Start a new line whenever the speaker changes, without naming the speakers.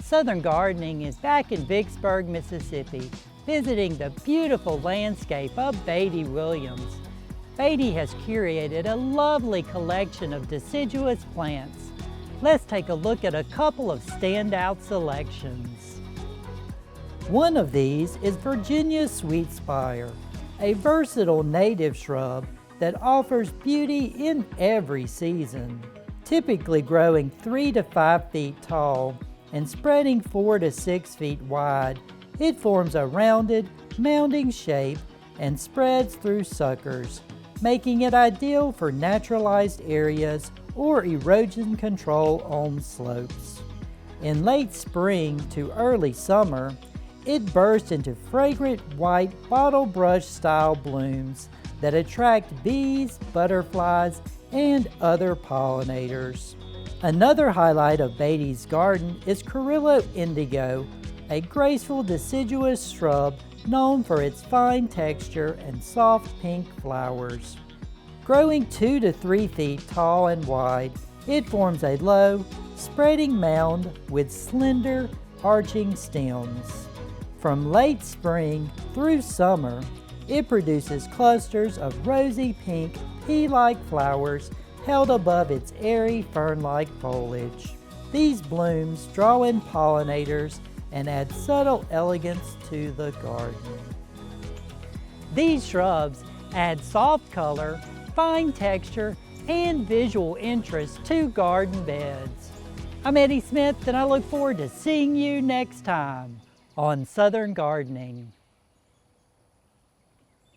Southern Gardening is back in Vicksburg, Mississippi, visiting the beautiful landscape of Beattie Williams. Beattie has curated a lovely collection of deciduous plants. Let's take a look at a couple of standout selections. One of these is Virginia sweetspire, a versatile native shrub that offers beauty in every season. Typically growing 3 to 5 feet tall and spreading 4 to 6 feet wide, it forms a rounded, mounding shape and spreads through suckers, making it ideal for naturalized areas or erosion control on slopes. In late spring to early summer, it bursts into fragrant white bottlebrush-style blooms that attract bees, butterflies, and other pollinators. Another highlight of Beattie's garden is Kirilow indigo, a graceful deciduous shrub known for its fine texture and soft pink flowers. Growing 2 to 3 feet tall and wide, it forms a low, spreading mound with slender, arching stems. From late spring through summer, it produces clusters of rosy-pink, pea-like flowers held above its airy fern-like foliage. These blooms draw in pollinators and add subtle elegance to the garden. These shrubs add soft color, fine texture, and visual interest to garden beds. I'm Eddie Smith, and I look forward to seeing you next time on Southern Gardening.